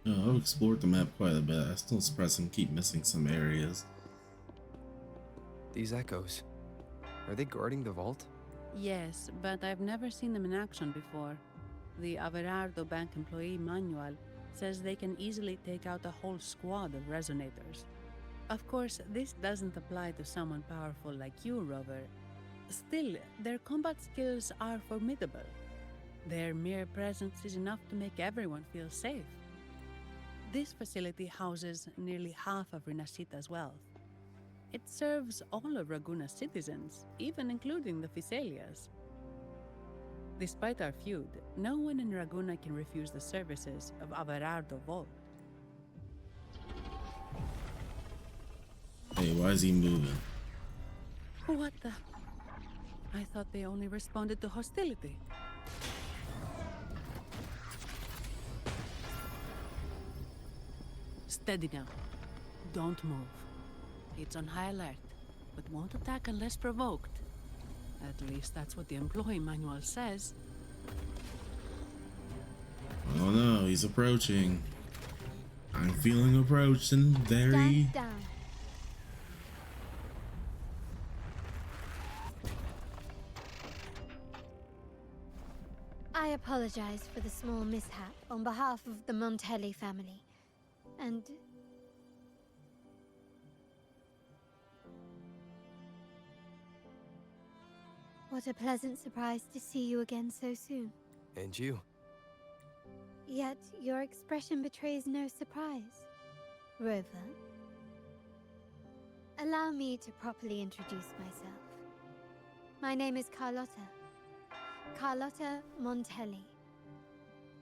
I've explored the map quite a bit. I'm still surprised I keep missing some areas. These echoes, are they guarding the vault? Yes, but I've never seen them in action before. The Averardo Bank employee manual says they can easily take out a whole squad of resonators. Of course, this doesn't apply to someone powerful like you, Rover. Still, their combat skills are formidable. Their mere presence is enough to make everyone feel safe. This facility houses nearly half of Rinascita's wealth. It serves all of Raguna's citizens, even including the Physaelias. Despite our feud, no one in Raguna can refuse the services of Averardo Vault. Hey, why is he moving? What the? I thought they only responded to hostility. Steady now. Don't move. It's on high alert, but won't attack unless provoked. At least that's what the employee manual says. Oh no, he's approaching. I'm feeling approached and very... Stand down. I apologize for the small mishap on behalf of the Montelli family. And... what a pleasant surprise to see you again so soon. And you? Yet your expression betrays no surprise. Rover, allow me to properly introduce myself. My name is Carlotta. Carlotta Montelli.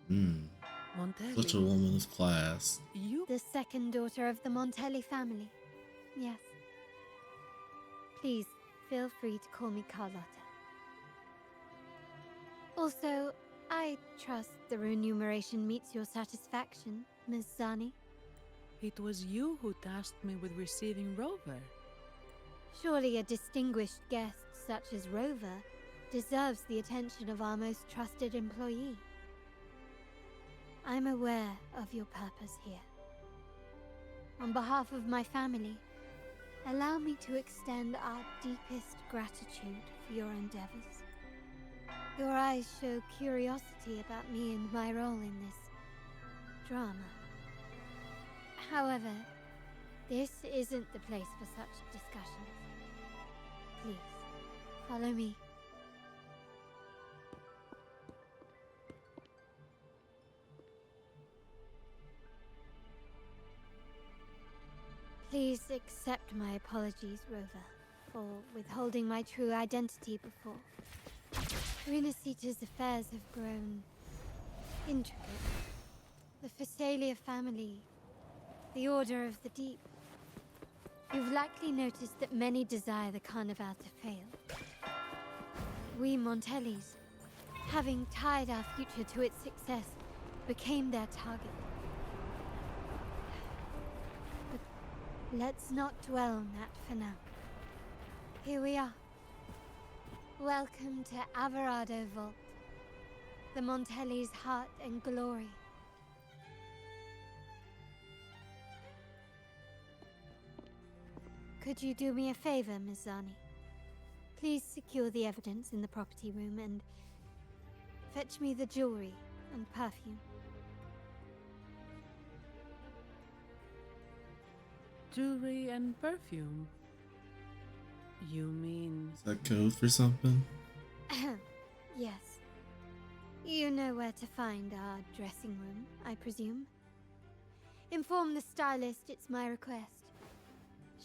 Montelli. Such a woman of class. You? The second daughter of the Montelli family. Yes. Please, feel free to call me Carlotta. Also, I trust the remuneration meets your satisfaction, Ms. Zani. It was you who tasked me with receiving Rover. Surely a distinguished guest such as Rover deserves the attention of our most trusted employee. I'm aware of your purpose here. On behalf of my family, allow me to extend our deepest gratitude for your endeavors. Your eyes show curiosity about me and my role in this drama. However, this isn't the place for such discussions. Please, follow me. Please accept my apologies, Rover, for withholding my true identity before. Rinascita's affairs have grown intricate. The Physaelia family, the Order of the Deep. You've likely noticed that many desire the Carnival to fail. We Montellis, having tied our future to its success, became their target. But let's not dwell on that for now. Here we are. Welcome to Averardo Vault, the Montelli's heart and glory. Could you do me a favor, Ms. Zani? Please secure the evidence in the property room and fetch me the jewelry and perfume. Jewelry and perfume? You mean... Is that code for something? Yes. You know where to find our dressing room, I presume. Inform the stylist it's my request.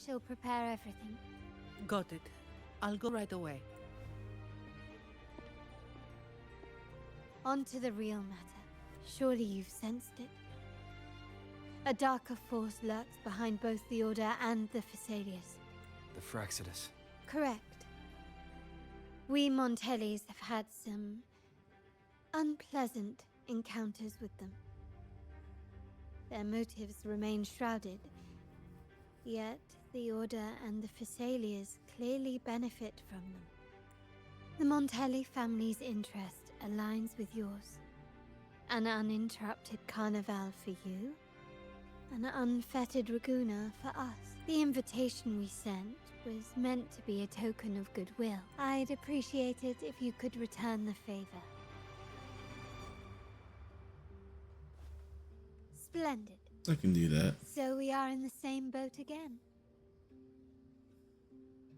She'll prepare everything. Got it. I'll go right away. On to the real matter. Surely you've sensed it. A darker force lurks behind both the Order and the Physaelias. The Fraxidus. Correct. We Montellis have had some unpleasant encounters with them. Their motives remain shrouded, yet the Order and the Physaelias clearly benefit from them. The Montelli family's interest aligns with yours. An uninterrupted carnival for you, An unfettered Raguna for us. The invitation we sent was meant to be a token of goodwill. I'd appreciate it if you could return the favor. Splendid. I can do that. So we are in the same boat again.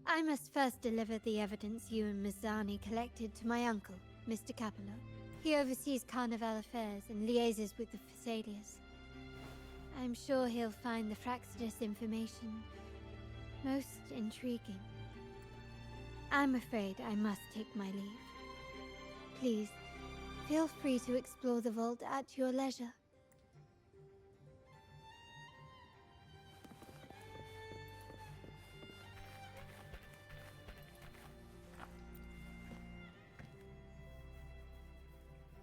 I must first deliver the evidence you and Miss Zani collected to my uncle, Mr. Capello. He oversees Carnival affairs and liaises with the Thessalians. I'm sure he'll find the Fraxidus information most intriguing. I'm afraid I must take my leave. Please, feel free to explore the vault at your leisure.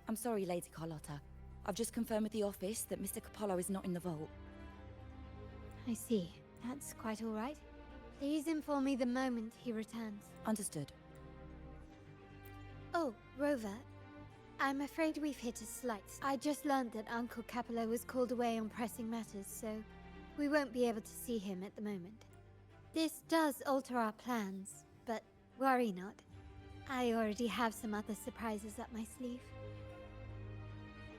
I'm sorry, Lady Carlotta. I've just confirmed with the office that Mr. Capello is not in the vault. I see. That's quite all right. Please inform me the moment he returns. Understood. Oh, Rover. I'm afraid we've hit a slight. I just learned that Uncle Capello was called away on pressing matters, so we won't be able to see him at the moment. This does alter our plans, but worry not. I already have some other surprises up my sleeve.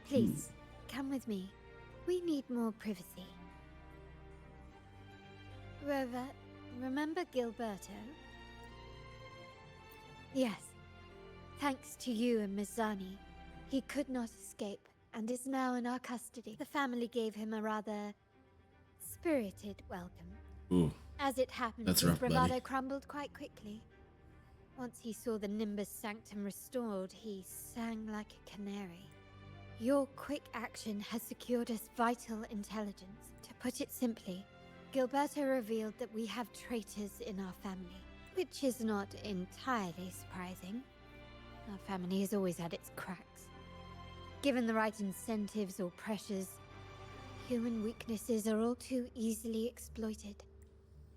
Please, come with me. We need more privacy. Rover, remember Gilberto? Yes. Thanks to you and Miss Zani, he could not escape and is now in our custody. The family gave him a rather spirited welcome. Ooh, As it happened, that's his rough, buddy. bravado crumbled quite quickly. Once he saw the Nimbus Sanctum restored, he sang like a canary. Your quick action has secured us vital intelligence. To put it simply, Gilberto revealed that we have traitors in our family, which is not entirely surprising. Our family has always had its cracks. Given the right incentives or pressures, human weaknesses are all too easily exploited.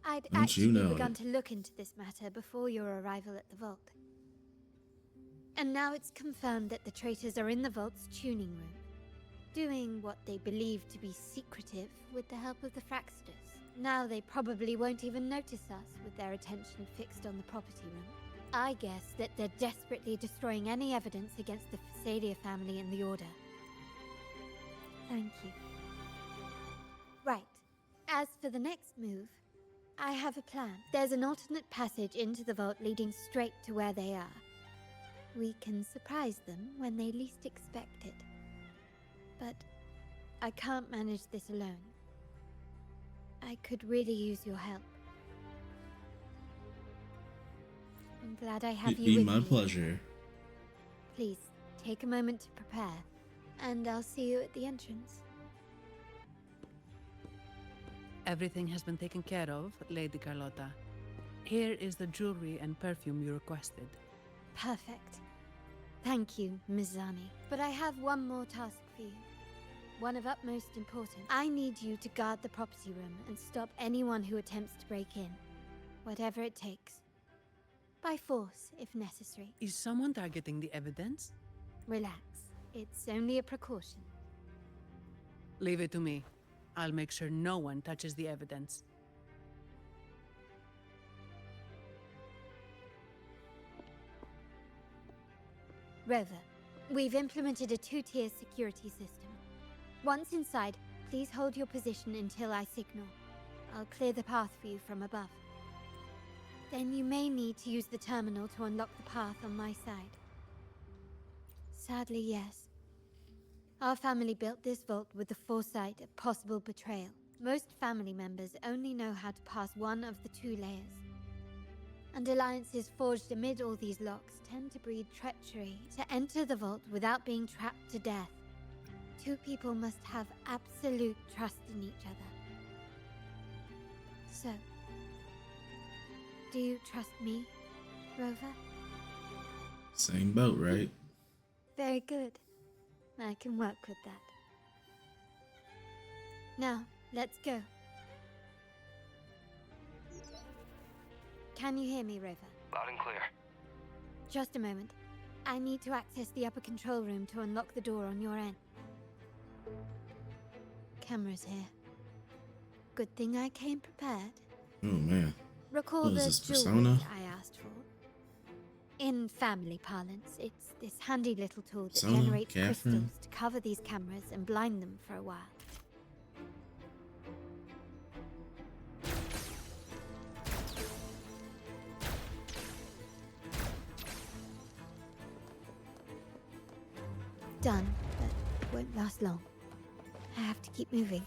I'd Don't actually you know begun it? to look into this matter before your arrival at the vault. And now it's confirmed that the traitors are in the vault's tuning room, doing what they believe to be secretive with the help of the Fraxidus. Now they probably won't even notice us with their attention fixed on the property room. I guess that they're desperately destroying any evidence against the Thessalia family and the Order. Thank you. Right. As for the next move, I have a plan. There's an alternate passage into the vault leading straight to where they are. We can surprise them when they least expect it. But I can't manage this alone. I could really use your help. I'm glad I have you Be with my me. pleasure. Please, take a moment to prepare, and I'll see you at the entrance. Everything has been taken care of, Lady Carlotta. Here is the jewelry and perfume you requested. Perfect. Thank you, Miss Zani. But I have one more task for you. One of utmost importance. I need you to guard the property room and stop anyone who attempts to break in. Whatever it takes. By force, if necessary. Is someone targeting the evidence? Relax. It's only a precaution. Leave it to me. I'll make sure no one touches the evidence. Rover, we've implemented a two-tier security system. Once inside, please hold your position until I signal. I'll clear the path for you from above. Then you may need to use the terminal to unlock the path on my side. Sadly, yes. Our family built this vault with the foresight of possible betrayal. Most family members only know how to pass one of the two layers. And alliances forged amid all these locks tend to breed treachery to enter the vault without being trapped to death. Two people must have absolute trust in each other. So, do you trust me, Rover? Same boat, right? Very good. I can work with that. Now, let's go. Can you hear me, Rover? Loud and clear. Just a moment. I need to access the upper control room to unlock the door on your end. Cameras here. Good thing I came prepared. Oh man. Recall What is the this, jewelry Persona? I asked for? In family parlance, it's this handy little tool that Persona? generates Catherine? crystals to cover these cameras and blind them for a while. Done, but won't last long. I have to keep moving.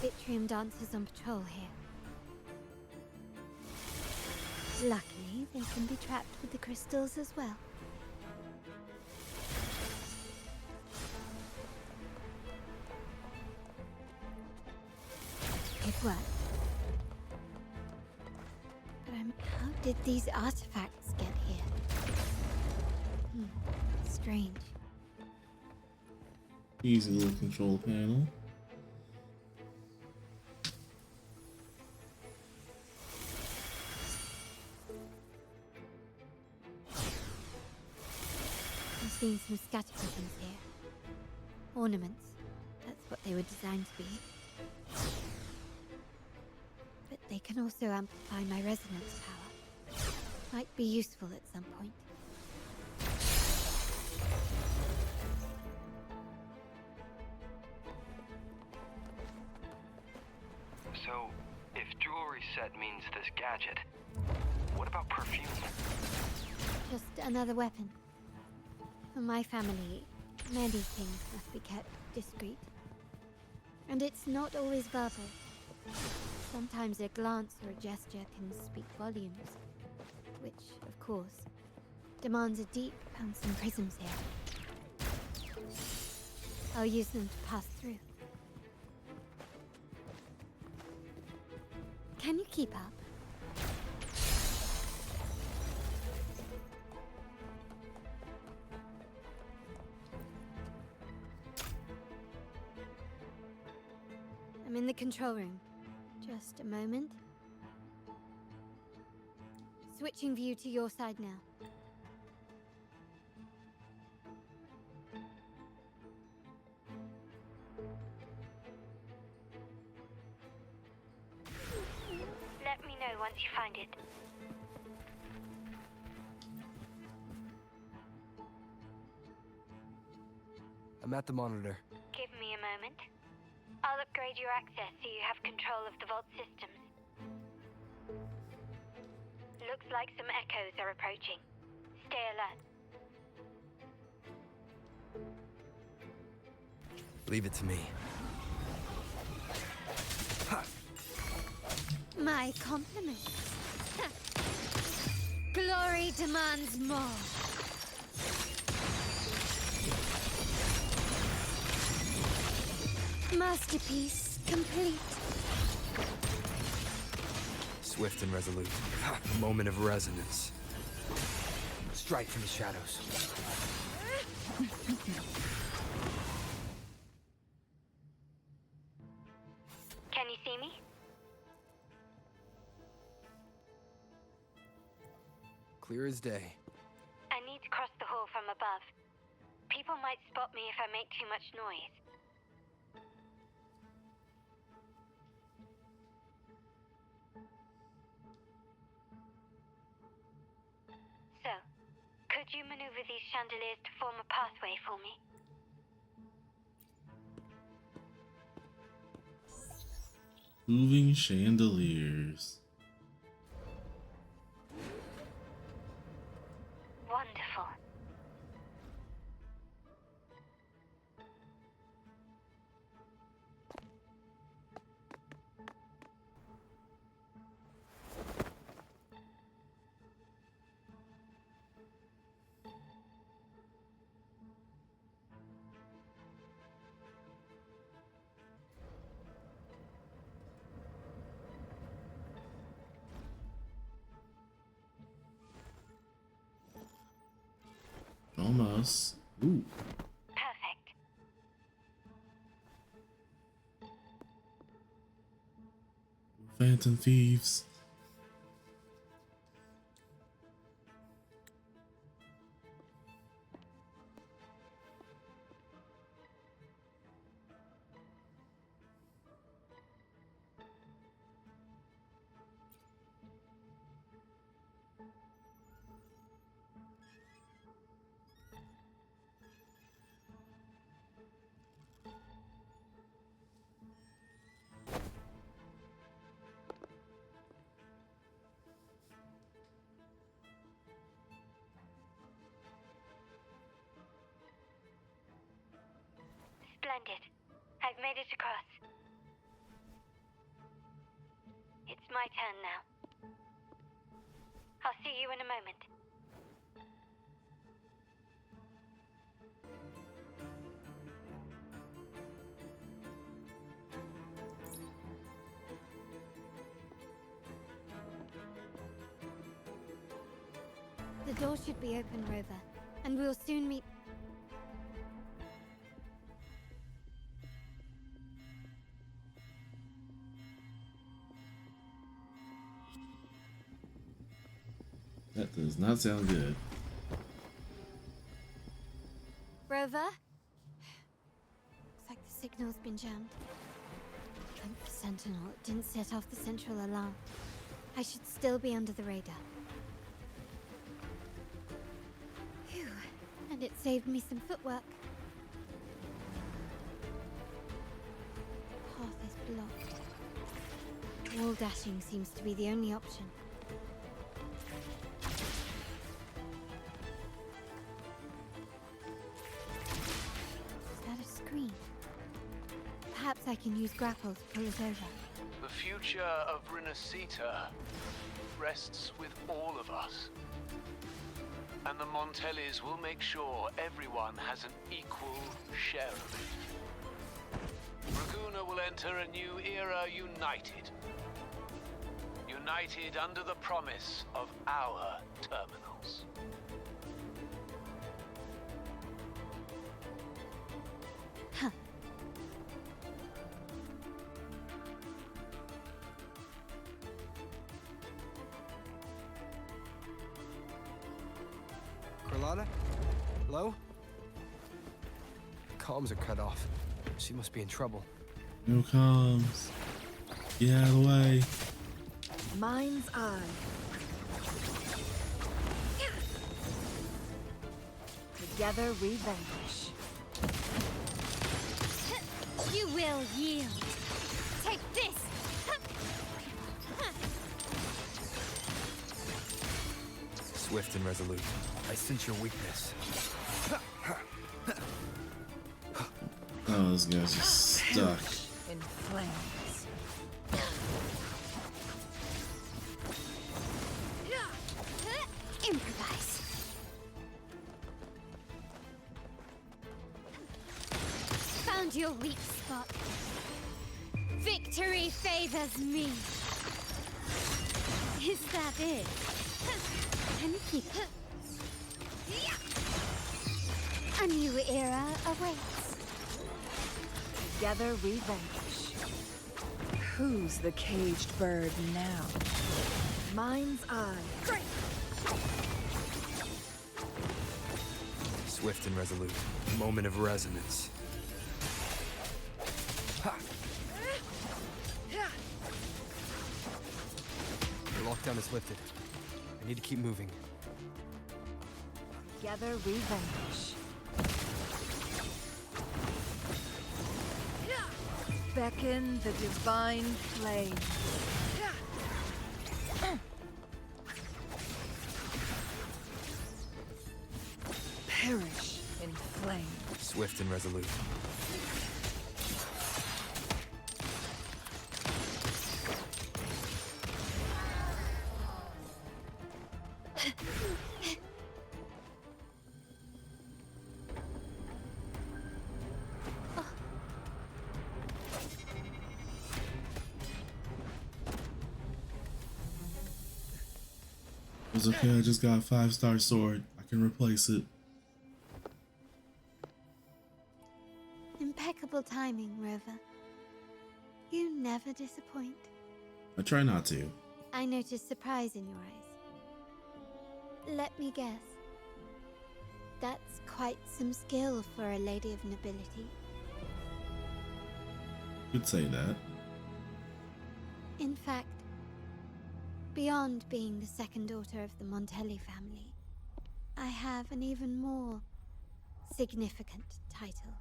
Vitrium dancers on patrol here. Luckily, they can be trapped with the crystals as well. It worked. But how did these artifacts get here? Strange. Easy little control panel. I've seen some scattergossins here. Ornaments. That's what they were designed to be. But they can also amplify my resonance power. Might be useful at some point. So, if jewelry set means this gadget, what about perfume? Just another weapon. For my family, many things must be kept discreet. And it's not always verbal. Sometimes a glance or a gesture can speak volumes. Which, of course, demands a deep and some prisms here. I'll use them to pass through. Can you keep up? I'm in the control room. Just a moment. Switching view to your side now. Let me know once you find it. I'm at the monitor. Give me a moment. I'll upgrade your access so you have control of the vault systems. Looks like some echoes are approaching. Stay alert. Leave it to me. Ha! My compliments. Glory demands more. Masterpiece complete. Swift and resolute. Ha! Moment of resonance. Strike from the shadows. Can you see me? Clear as day. I need to cross the hall from above. People might spot me if I make too much noise. So, could you maneuver these chandeliers to form a pathway for me? Moving chandeliers. Wonderful. Almost. Ooh. Perfect. Phantom thieves. it. I've made it across. It's my turn now. I'll see you in a moment. The door should be open, Rover, and we'll soon meet. That does not sound good. Rover? Looks like the signal's been jammed. Thank the Sentinel, it didn't set off the central alarm. I should still be under the radar. Phew, and it saved me some footwork. Path is blocked. Wall dashing seems to be the only option. Perhaps I can use grapple to pull it over. The future of Rinascita rests with all of us. And the Montellis will make sure everyone has an equal share of it. Raguna will enter a new era united. United under the promise of our terminals. Huh. Carlotta? Hello? Comms are cut off. She must be in trouble. No comms. Get out of the way. Mind's eye. Together we vanquish. You will yield. Take this! Swift and resolute. I sense your weakness. Oh, this guy's just stuck. In flames. Improvise. Found your weak spot. Victory favors me. Is that it? Can you keep it? A new era awaits. Together we vanquish. Who's the caged bird now? Mind's eye. Great. Swift and resolute. Moment of resonance. Ha! The lockdown is lifted. I need to keep moving. Together we vanquish. Beckon the divine flame. Perish in flame. Swift and resolute. It's okay, I just got a 5-star sword. I can replace it. Impeccable timing, Rover. You never disappoint. I try not to. I notice surprise in your eyes. Let me guess. That's quite some skill for a lady of nobility. Could say that. In fact, beyond being the second daughter of the Montelli family, I have an even more significant title.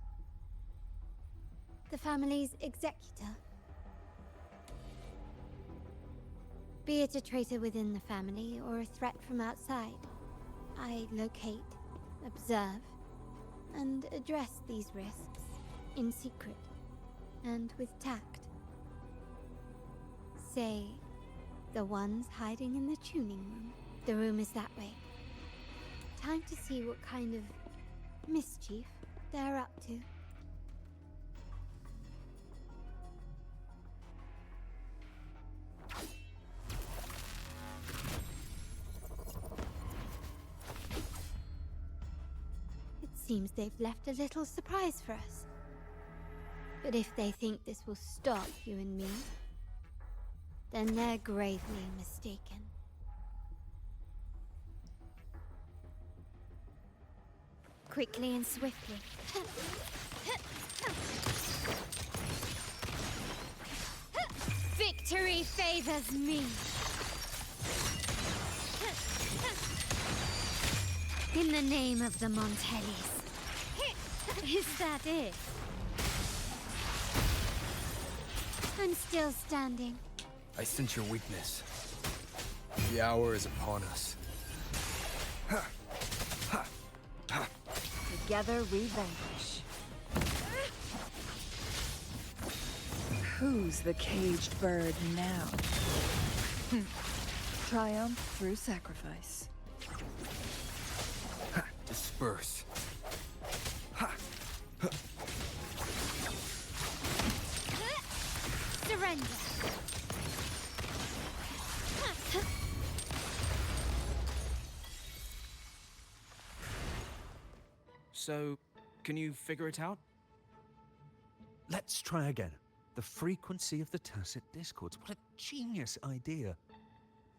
The family's executor. Be it a traitor within the family or a threat from outside, I locate, observe, and address these risks in secret, and with tact. Say, the ones hiding in the tuning room. The room is that way. Time to see what kind of mischief they're up to. It seems they've left a little surprise for us. But if they think this will stop you and me, then they're gravely mistaken. Quickly and swiftly. Victory favors me. In the name of the Montellis. Is that it? I'm still standing. I sense your weakness. The hour is upon us. Together we vanquish. Who's the caged bird now? Triumph through sacrifice. Disperse. Surrender. So, can you figure it out? Let's try again. The frequency of the tacit discords. What a genius idea.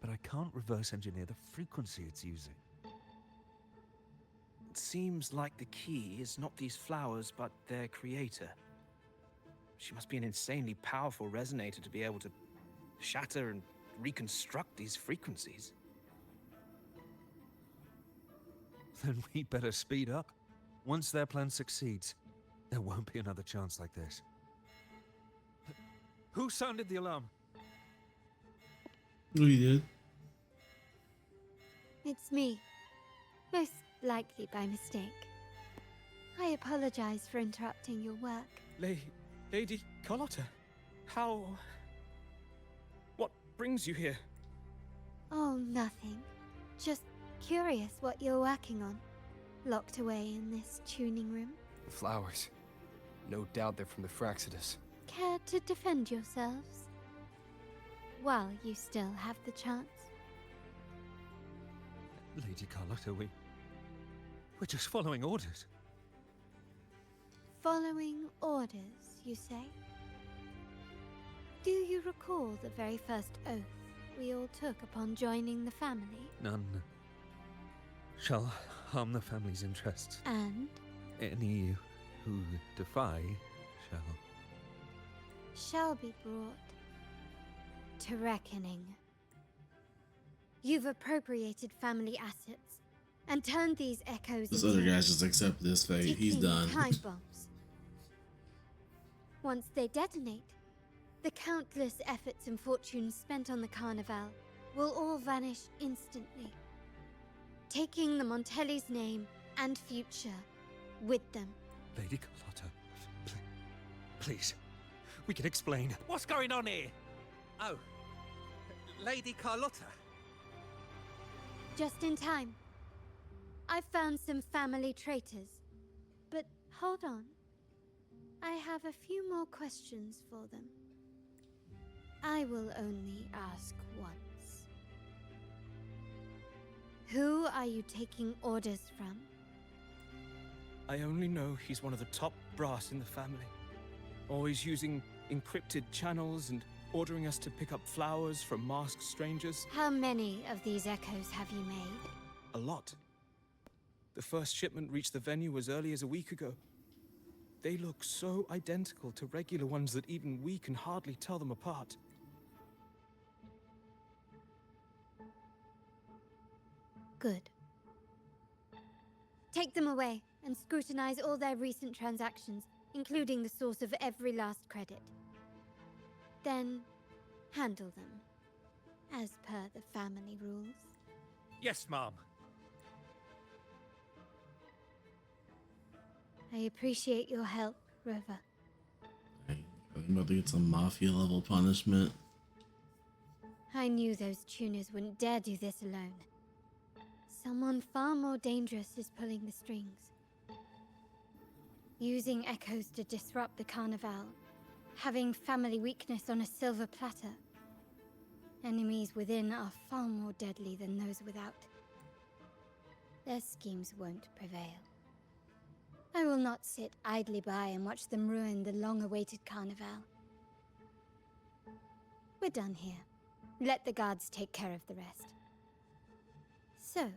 But I can't reverse engineer the frequency it's using. It seems like the key is not these flowers, but their creator. She must be an insanely powerful resonator to be able to shatter and reconstruct these frequencies. Then we better speed up. Once their plan succeeds, there won't be another chance like this. Who sounded the alarm? We did. It's me. Most likely by mistake. I apologize for interrupting your work. Lady Carlotta, how... What brings you here? Oh, nothing. Just curious what you're working on. Locked away in this tuning room. The flowers. No doubt they're from the Fraxidus. Care to defend yourselves? While you still have the chance. Lady Carlotta, we're just following orders. Following orders, you say? Do you recall the very first oath we all took upon joining the family? None shall harm the family's interests. And? Any who defy shall be brought to reckoning. You've appropriated family assets and turned these echoes This into other guy's just accepted his fate. He's ticking done. time bombs. Once they detonate, the countless efforts and fortunes spent on the Carnival will all vanish instantly, taking the Montelli's name and future with them. Lady Carlotta, please, we can explain. What's going on here? Oh, Lady Carlotta. Just in time. I found some family traitors. But hold on. I have a few more questions for them. I will only ask once. Who are you taking orders from? I only know he's one of the top brass in the family. Always using encrypted channels and ordering us to pick up flowers from masked strangers. How many of these echoes have you made? A lot. The first shipment reached the venue as early as a week ago. They look so identical to regular ones that even we can hardly tell them apart. Good. Take them away and scrutinize all their recent transactions, including the source of every last credit. Then, handle them, as per the family rules. Yes, Mom. I appreciate your help, Rover. I'm about to get some mafia level punishment. I knew those tuners wouldn't dare do this alone. Someone far more dangerous is pulling the strings. Using echoes to disrupt the Carnival. Having family weakness on a silver platter. Enemies within are far more deadly than those without. Their schemes won't prevail. I will not sit idly by and watch them ruin the long-awaited Carnival. We're done here. Let the guards take care of the rest. So,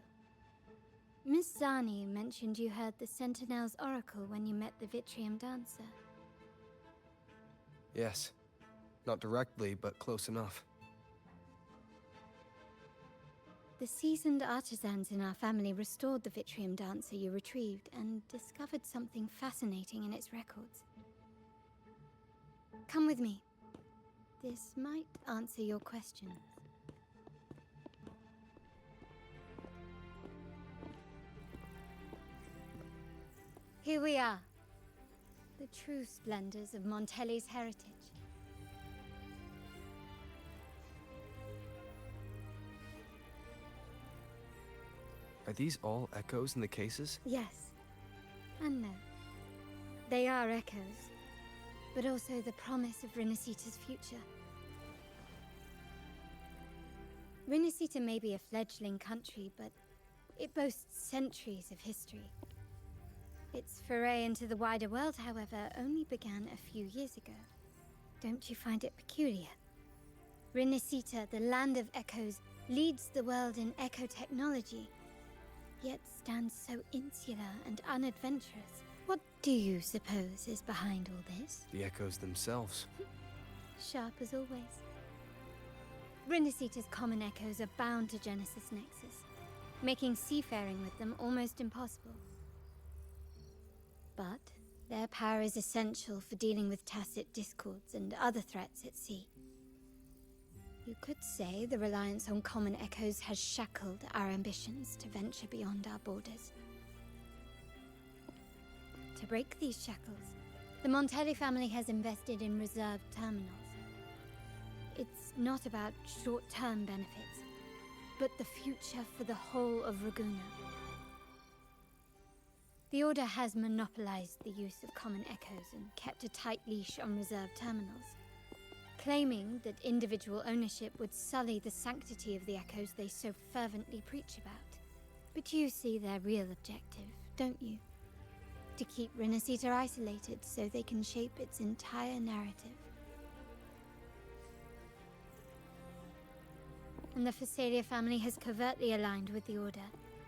Miss Zani mentioned you heard the Sentinel's oracle when you met the Vitrium Dancer. Yes. Not directly, but close enough. The seasoned artisans in our family restored the Vitrium Dancer you retrieved and discovered something fascinating in its records. Come with me. This might answer your questions. Here we are. The true splendors of Montelli's heritage. Are these all echoes in the cases? Yes. And no. They are echoes, but also the promise of Rinascita's future. Rinascita may be a fledgling country, but it boasts centuries of history. Its foray into the wider world, however, only began a few years ago. Don't you find it peculiar? Rinascita, the land of echoes, leads the world in echo technology, yet stands so insular and unadventurous. What do you suppose is behind all this? The echoes themselves. Sharp as always. Rinascita's common echoes are bound to Genesis Nexus, making seafaring with them almost impossible. But their power is essential for dealing with tacit discords and other threats at sea. You could say the reliance on common echoes has shackled our ambitions to venture beyond our borders. To break these shackles, the Montelli family has invested in reserved terminals. It's not about short-term benefits, but the future for the whole of Raguna. The Order has monopolized the use of common echoes and kept a tight leash on reserved terminals, claiming that individual ownership would sully the sanctity of the echoes they so fervently preach about. But you see their real objective, don't you? To keep Rinascita isolated so they can shape its entire narrative. And the Phasalia family has covertly aligned with the Order,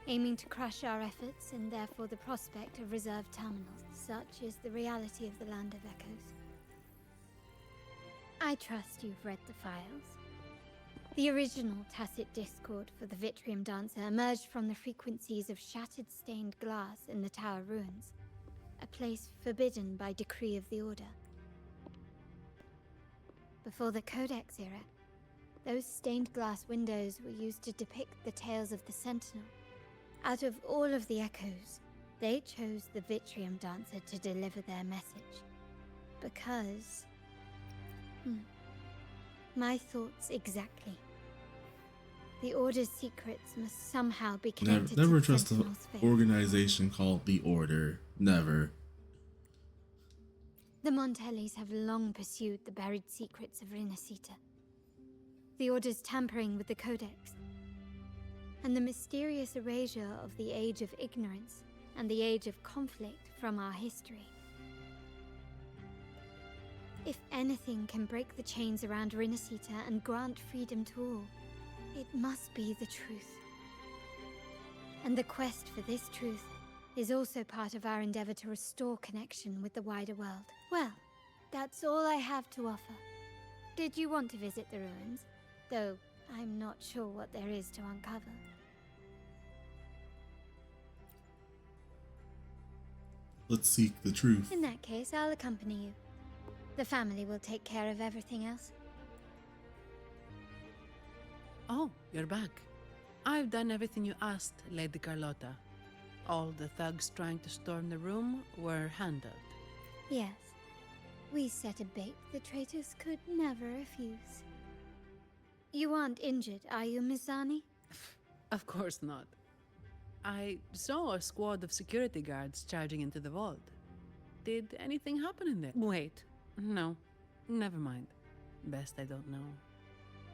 aiming to crush our efforts and therefore the prospect of reserved terminals. Such is the reality of the Land of Echoes. I trust you've read the files. The original tacit discord for the Vitrium Dancer emerged from the frequencies of shattered stained glass in the Tower Ruins, a place forbidden by decree of the Order. Before the Codex era, those stained glass windows were used to depict the tales of the Sentinel. Out of all of the echoes, they chose the Vitrium Dancer to deliver their message. Because... my thoughts exactly. The Order's secrets must somehow be connected Never to the trust an Sentinel's fate. organization called the Order. Never. The Montellis have long pursued the buried secrets of Rinascita. The Order's tampering with the Codex, and the mysterious erasure of the Age of Ignorance and the Age of Conflict from our history. If anything can break the chains around Rinascita and grant freedom to all, it must be the truth. And the quest for this truth is also part of our endeavor to restore connection with the wider world. Well, that's all I have to offer. Did you want to visit the ruins? Though I'm not sure what there is to uncover. Let's seek the truth. In that case, I'll accompany you. The family will take care of everything else. Oh, you're back. I've done everything you asked, Lady Carlotta. All the thugs trying to storm the room were handled. Yes. We set a bait the traitors could never refuse. You aren't injured, are you, Miss Zani? Of course not. I saw a squad of security guards charging into the vault. Did anything happen in there? Wait, no, never mind. Best I don't know.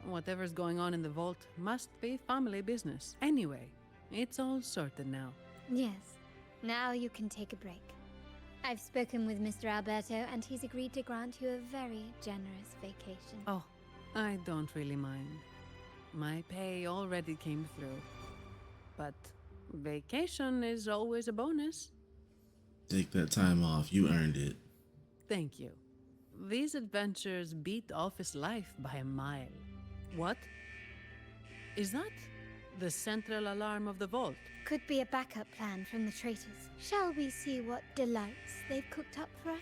Whatever's going on in the vault must be family business. Anyway, it's all sorted now. Yes. Now you can take a break. I've spoken with Mr. Alberto, and he's agreed to grant you a very generous vacation. Oh, I don't really mind. My pay already came through. But vacation is always a bonus. Take that time off. You earned it. Thank you. These adventures beat office life by a mile. What? Is that the central alarm of the vault? Could be a backup plan from the traitors. Shall we see what delights they've cooked up for us?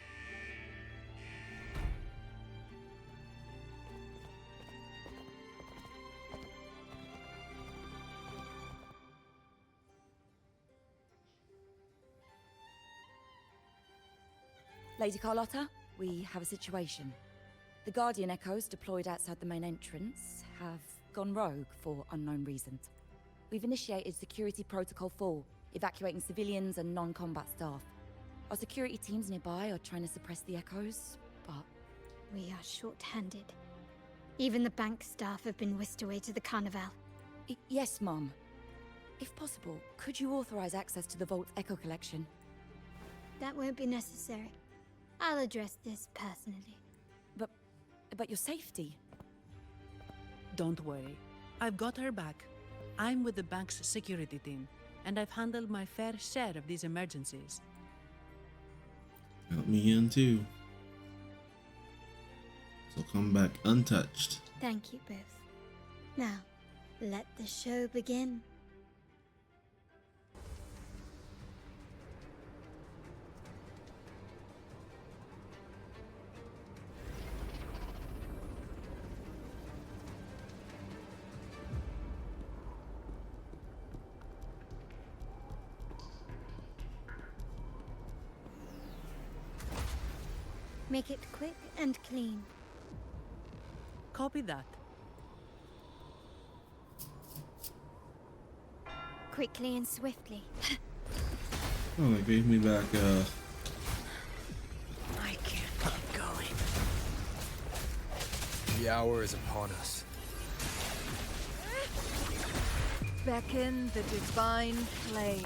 Lady Carlotta, we have a situation. The Guardian Echoes deployed outside the main entrance have gone rogue for unknown reasons. We've initiated Security Protocol 4, evacuating civilians and non-combat staff. Our security teams nearby are trying to suppress the Echoes, but... We are short-handed. Even the bank staff have been whisked away to the Carnival. Yes, Mum. If possible, could you authorize access to the Vault's Echo collection? That won't be necessary. I'll address this personally. But your safety? Don't worry. I've got her back. I'm with the bank's security team, and I've handled my fair share of these emergencies. Help me in too. So come back untouched. Thank you both. Now, let the show begin. Make it quick and clean. Copy that. Quickly and swiftly. Oh, they gave me back, I can't keep going. The hour is upon us. Beckon the divine flame.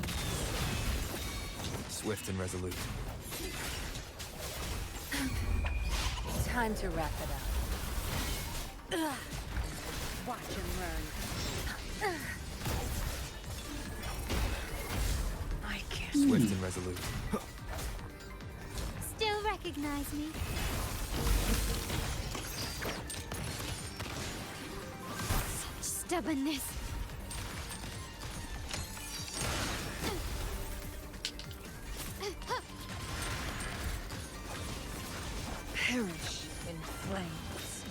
Swift and resolute. Time to wrap it up. Watch him learn. I can't. Swift and resolute. Still recognize me? Such stubbornness. Perish in flames.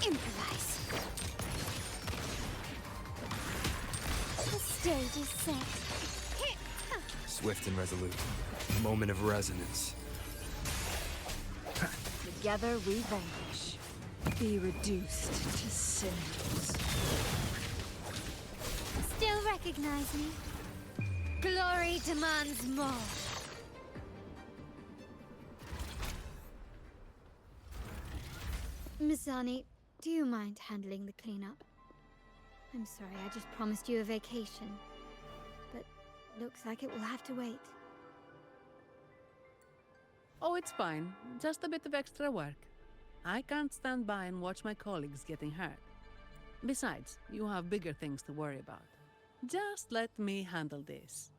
Improvise. The stage is set. Swift and resolute. Moment of resonance. Together we vanquish. Be reduced to cinders. Still recognize me? Glory demands more. Miss Zani, do you mind handling the cleanup? I'm sorry, I just promised you a vacation. But looks like it will have to wait. Oh, it's fine. Just a bit of extra work. I can't stand by and watch my colleagues getting hurt. Besides, you have bigger things to worry about. Just let me handle this.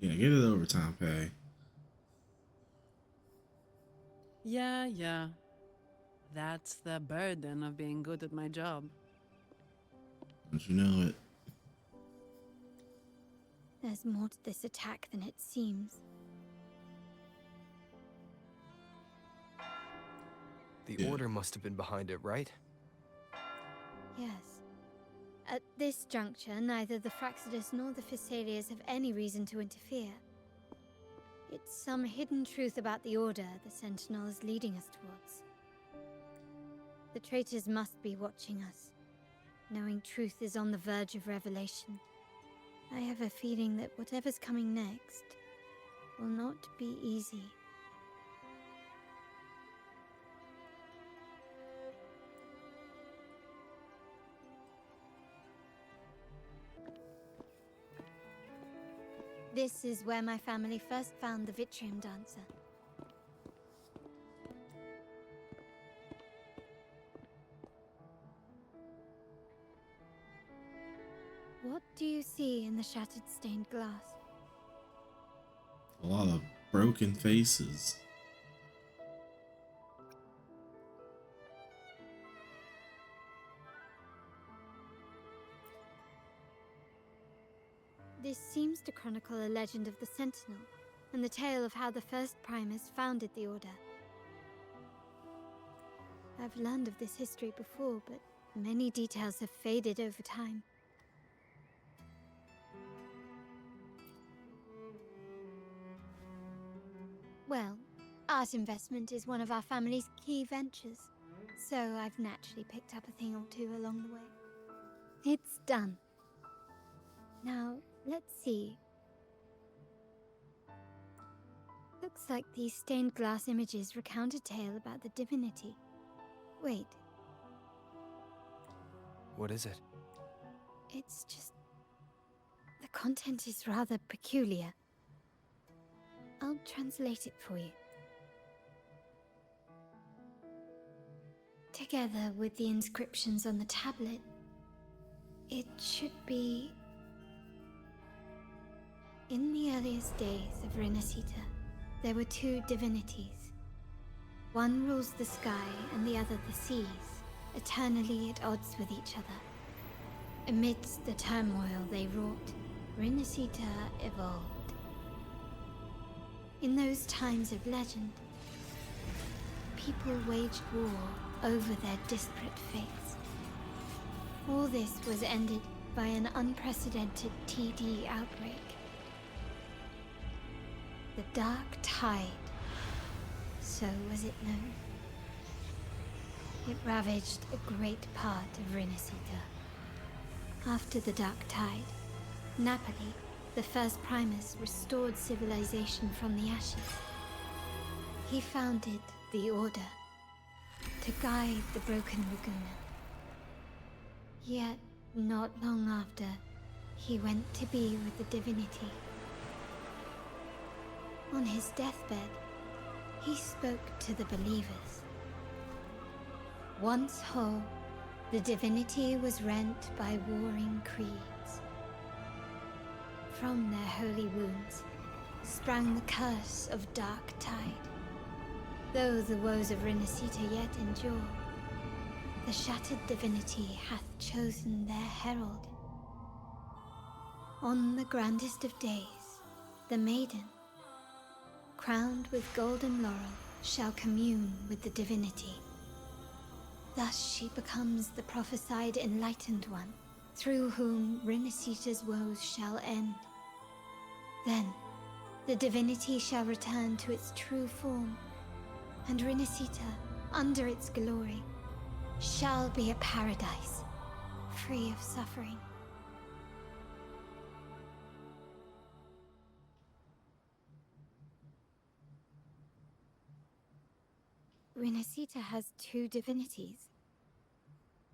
yeah, get it overtime pay. Yeah. That's the burden of being good at my job. Don't you know it? There's more to this attack than it seems. The Yeah. Order must have been behind it, right? Yes. At this juncture, neither the Fraxidus nor the Physaelius have any reason to interfere. It's some hidden truth about the Order the Sentinel is leading us towards. The traitors must be watching us, knowing truth is on the verge of revelation. I have a feeling that whatever's coming next will not be easy. This is where my family first found the Vitrium Dancer. What do you see in the shattered stained glass? A lot of broken faces. This seems to chronicle a legend of the Sentinel, and the tale of how the first Primus founded the Order. I've learned of this history before, but many details have faded over time. Well, art investment is one of our family's key ventures, so I've naturally picked up a thing or two along the way. It's done. Now, let's see. Looks like these stained glass images recount a tale about the divinity. Wait, What is it? it's just... the content is rather peculiar. I'll translate it for you. Together with the inscriptions on the tablet, it should be... In the earliest days of Renacita, there were two divinities. One rules the sky and the other the seas, eternally at odds with each other. Amidst the turmoil they wrought, Renacita evolved. In those times of legend, people waged war over their disparate fates. All this was ended by an unprecedented TD outbreak. The Dark Tide, so was it known. It ravaged a great part of Renacita. After the Dark Tide, Napoli, the first Primus, restored civilization from the ashes. He founded the Order to guide the broken Laguna. Yet, not long after, he went to be with the divinity. On his deathbed, he spoke to the believers. Once whole, the divinity was rent by warring creeds. From their holy wounds sprang the curse of Dark Tide. Though the woes of Renacita yet endure, the shattered divinity hath chosen their herald. On the grandest of days, the maiden, crowned with golden laurel, shall commune with the divinity. Thus she becomes the prophesied enlightened one, through whom Renacita's woes shall end. Then, the divinity shall return to its true form, and Renacita, under its glory, shall be a paradise, free of suffering. Renacita has two divinities.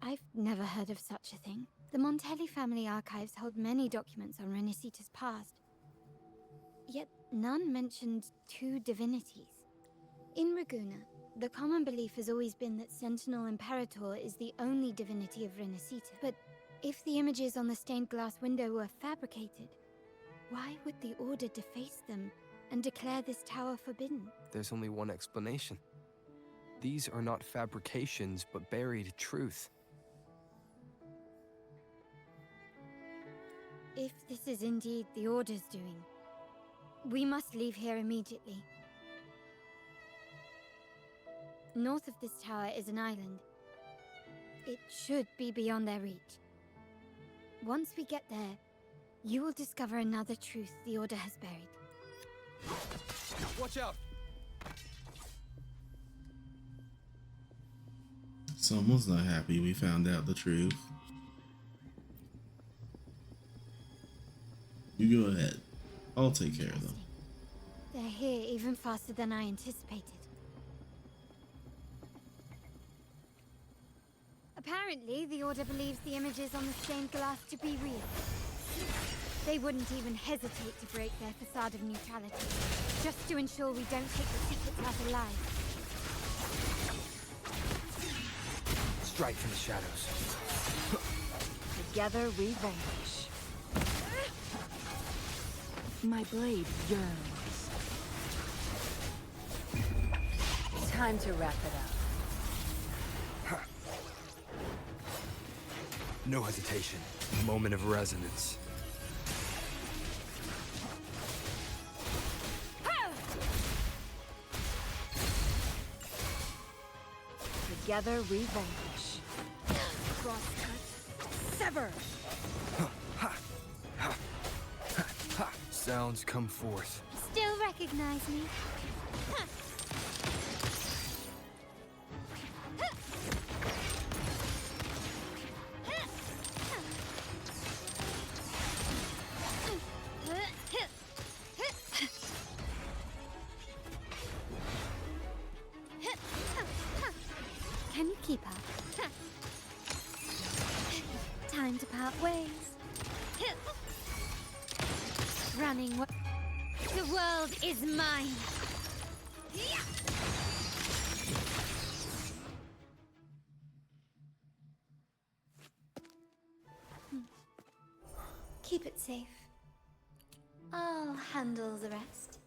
I've never heard of such a thing. The Montelli family archives hold many documents on Renacita's past, yet none mentioned two divinities. In Ragusa, the common belief has always been that Sentinel Imperator is the only divinity of Renacita. But if the images on the stained glass window were fabricated, why would the Order deface them and declare this tower forbidden? There's only one explanation. These are not fabrications, but buried truth. If this is indeed the Order's doing, we must leave here immediately. North of this tower is an island. It should be beyond their reach. Once we get there, you will discover another truth the Order has buried. Watch out! Someone's not happy we found out the truth. You go ahead. I'll take care of them. They're here even faster than I anticipated. Apparently, the Order believes the images on the stained glass to be real. They wouldn't even hesitate to break their facade of neutrality, just to ensure we don't take the secrets out alive. Strike from the shadows. Together we vanquish. My blade yearns. Time to wrap it up. No hesitation. Moment of resonance. Together we vanquish. Crosscut. Sever! Sounds come forth. Still recognize me? Can you keep up? Time to part ways. Running. The world is mine. Keep it safe. I'll handle the rest.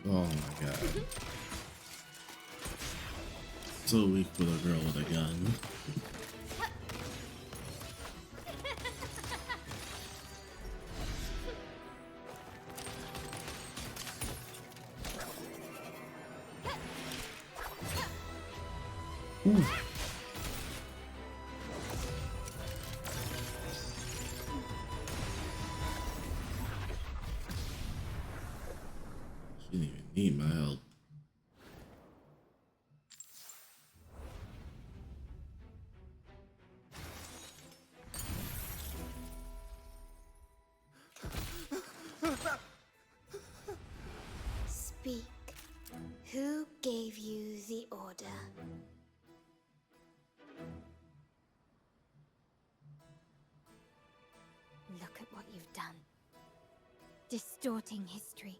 Oh my god. So weak with a girl with a gun. Ooh. She didn't even need my help. Speak. Who gave you the order? Look at what you've done. Distorting history.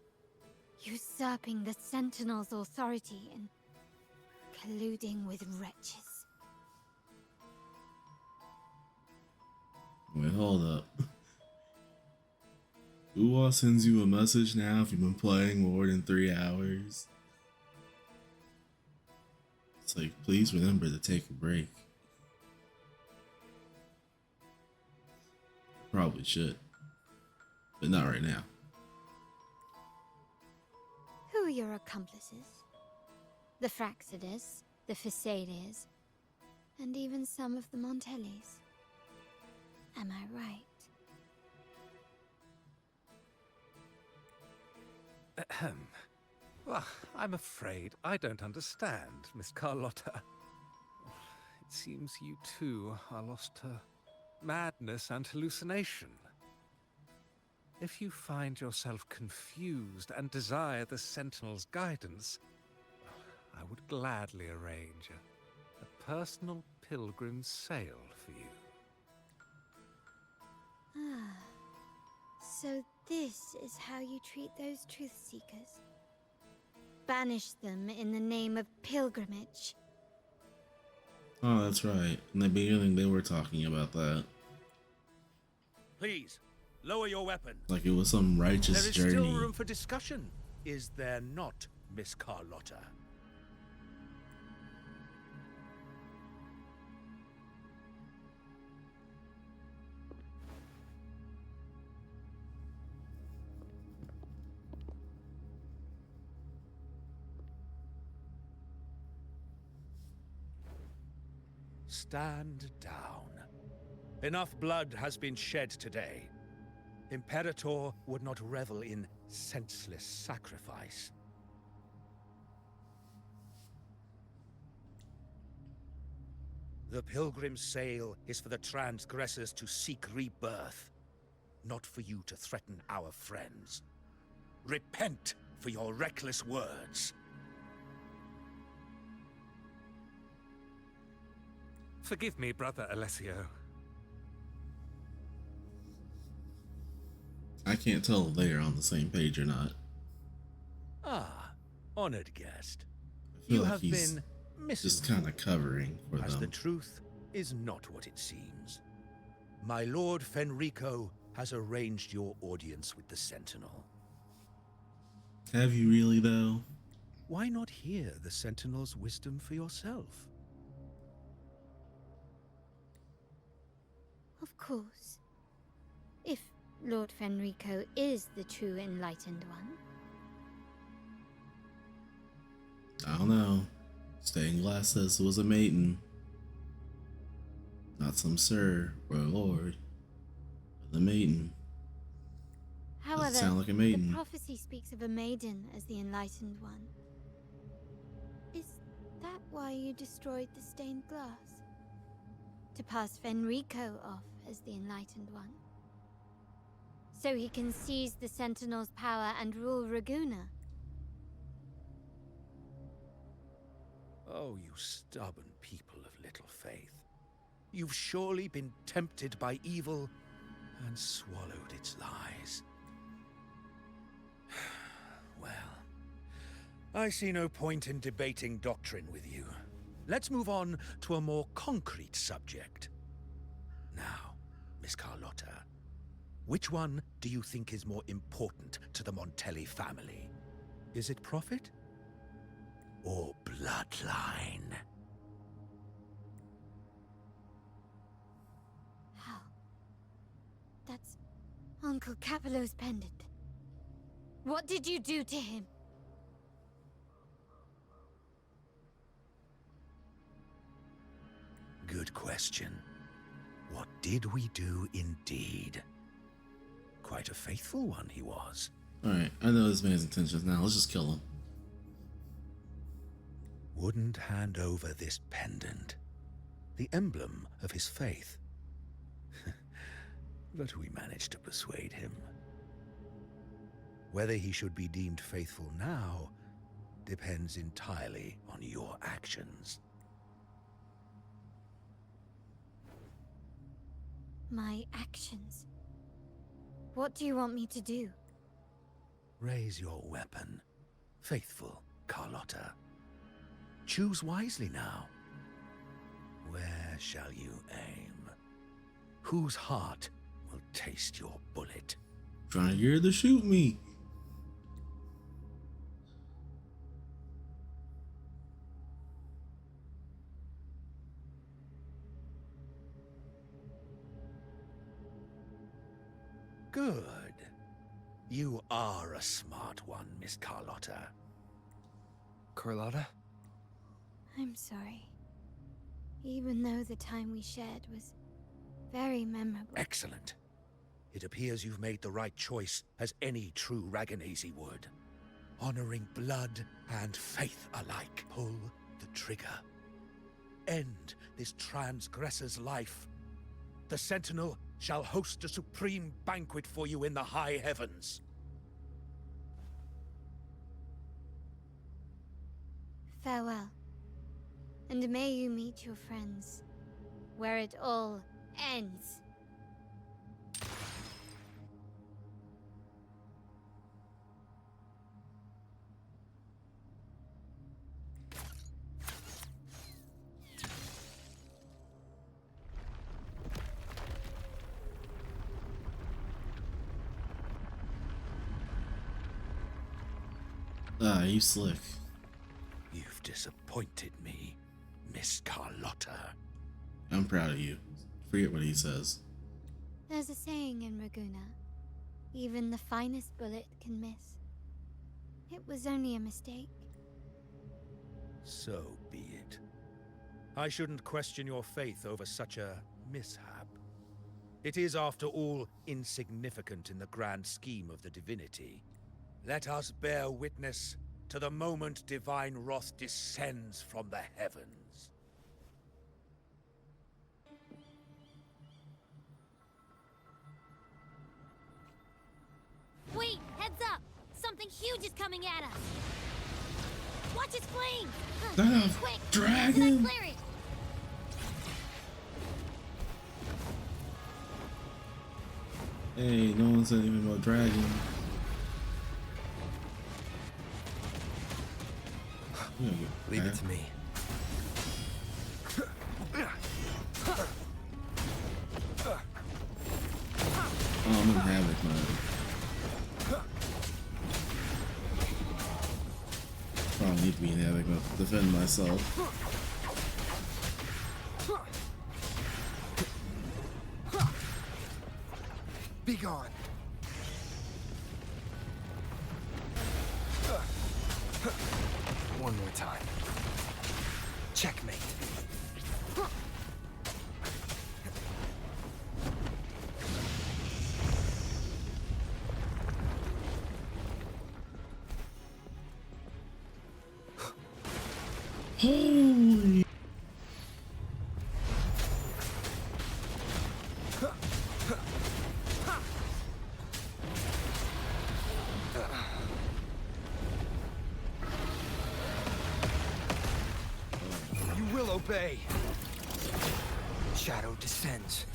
Usurping the Sentinel's authority and colluding with wretches. Wait, hold up. Wuwa sends you a message now if you've been playing more than 3 hours. It's like, please remember to take a break. Probably should, but not right now. Who are your accomplices? The Fraxidus, the Phisades, and even some of the Montellis. Am I right? Ahem. Well, I'm afraid I don't understand, Miss Carlotta. It seems you too are lost to madness and hallucination. If you find yourself confused and desire the Sentinel's guidance, I would gladly arrange a personal pilgrim sail for you. Ah, so this is how you treat those truth seekers. Banish them in the name of pilgrimage. Oh, that's right. In the beginning, they were talking about that. Please, lower your weapons. Like it was some righteous There is journey. still room for discussion, is there not, Miss Carlotta? stand down. Enough blood has been shed today. Imperator would not revel in senseless sacrifice. The pilgrim's sail is for the transgressors to seek rebirth, not for you to threaten our friends. Repent for your reckless words. Forgive me, Brother Alessio. I can't tell if they are on the same page or not. Ah, honored guest. I feel You like have he's been just kind misinformed, of covering for as the them. truth is not what it seems. My lord Fenrico has arranged your audience with the Sentinel. Have you really, though? Why not hear the Sentinel's wisdom for yourself? Of course. If Lord Fenrico is the true Enlightened One. I don't know. Stained glass says it was a maiden. Not some sir or lord, but the maiden. However, sound like a the maiden. prophecy speaks of a maiden as the Enlightened One. Is that why you destroyed the stained glass? To pass Fenrico off as the Enlightened One? So he can seize the Sentinel's power and rule Raguna? Oh, you stubborn people of little faith. You've surely been tempted by evil and swallowed its lies. Well, I see no point in debating doctrine with you. Let's move on to a more concrete subject. Now, Miss Carlotta, which one do you think is more important to the Montelli family? Is it profit or bloodline? How? That's Uncle Capello's pendant. What did you do to him? Good question. What did we do indeed? Quite a faithful one he was. Alright, I know this man's intentions now. Let's just kill him. Wouldn't hand over this pendant, the emblem of his faith. But we managed to persuade him. Whether he should be deemed faithful now depends entirely on your actions. My actions? What do you want me to do? Raise your weapon, faithful Carlotta. Choose wisely now. Where shall you aim? Whose heart will taste your bullet? Trying to get her to shoot me. Good. You are a smart one, Miss Carlotta. Carlotta? I'm sorry. Even though the time we shared was very memorable. Excellent. It appears you've made the right choice, as any true Ragganese would. Honoring blood and faith alike. Pull the trigger. End this transgressor's life. The Sentinel shall host a supreme banquet for you in the high heavens. Farewell. And may you meet your friends, where it all ends. Ah, you slick. You've disappointed me, Miss Carlotta. I'm proud of you. Forget what he says. There's a saying in Raguna, even the finest bullet can miss. It was only a mistake. So be it. I shouldn't question your faith over such a mishap. It is, after all, insignificant in the grand scheme of the divinity. Let us bear witness to the moment divine wrath descends from the heavens. Wait, heads up! Something huge is coming at us! Watch its flames! That a Quick! dragon? Clear it! Hey, no one said anything about dragon. Leave it to me. Oh, I'm in havoc mode. Probably need to be in havoc mode to defend myself. Be gone. One more time. Checkmate. Holy. You will obey. Shadow descends.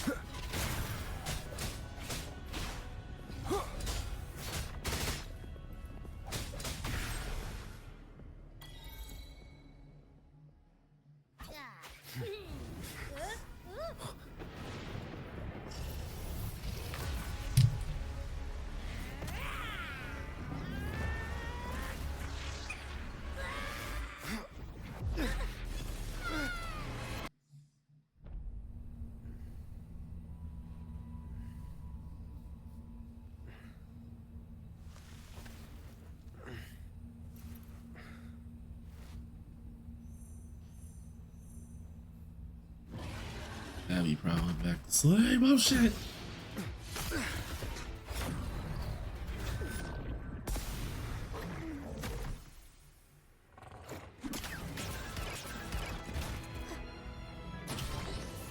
Abby probably back to sleep. Oh shit.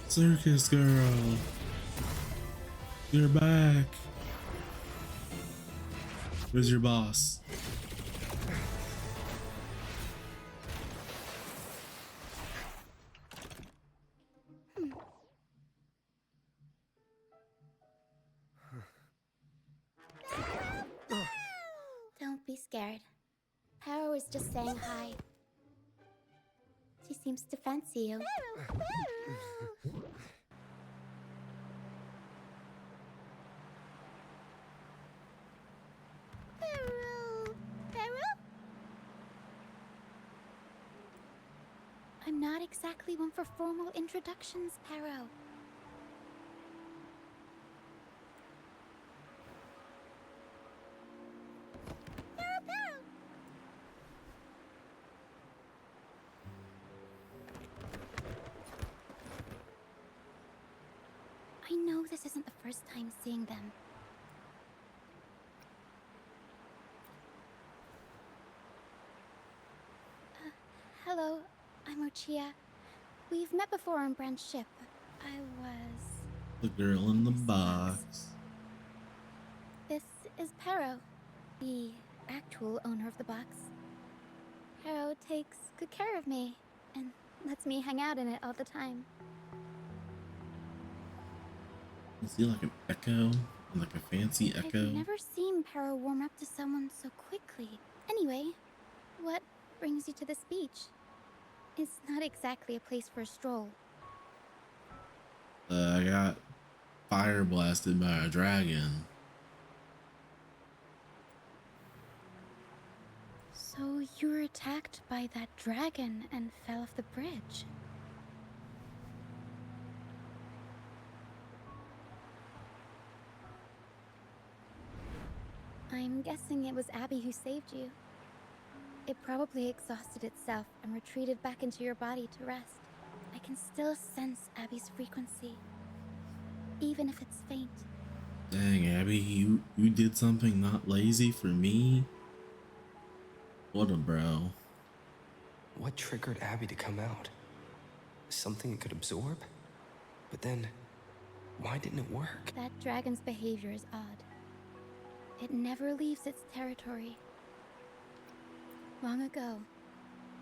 Circus girl, you're back. Where's your boss? Don't be scared. Power was just saying hi. She seems to fancy you. I'm not exactly one for formal introductions, Pero. I know this isn't the first time seeing them. Hello, I'm Ochia. We've met before on Brand's ship. I was... The girl in the box. This is Pero, the actual owner of the box. Pero takes good care of me and lets me hang out in it all the time. Is he like an echo? Like a fancy echo? I've never seen Pero warm up to someone so quickly. Anyway, what brings you to this beach? It's not exactly a place for a stroll. I got fire blasted by a dragon. So you were attacked by that dragon and fell off the bridge. I'm guessing it was Abby who saved you. It probably exhausted itself and retreated back into your body to rest. I can still sense Abby's frequency, even if it's faint. Dang, Abby, you did something not lazy for me? What a bro. What triggered Abby to come out? Something it could absorb? But then, why didn't it work? That dragon's behavior is odd. It never leaves its territory. Long ago,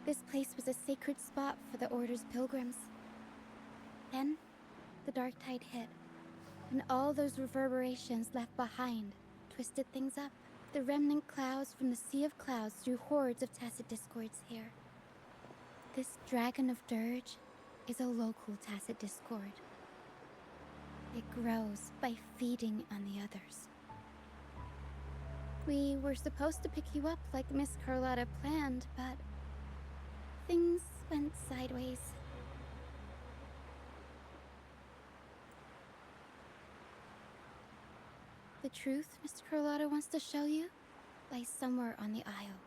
this place was a sacred spot for the Order's pilgrims. Then, the dark tide hit, and all those reverberations left behind twisted things up. The remnant clouds from the Sea of Clouds drew hordes of tacit discords here. This Dragon of Dirge is a local tacit discord. It grows by feeding on the others. We were supposed to pick you up like Miss Carlotta planned, but things went sideways. The truth Miss Carlotta wants to show you lies somewhere on the Isle.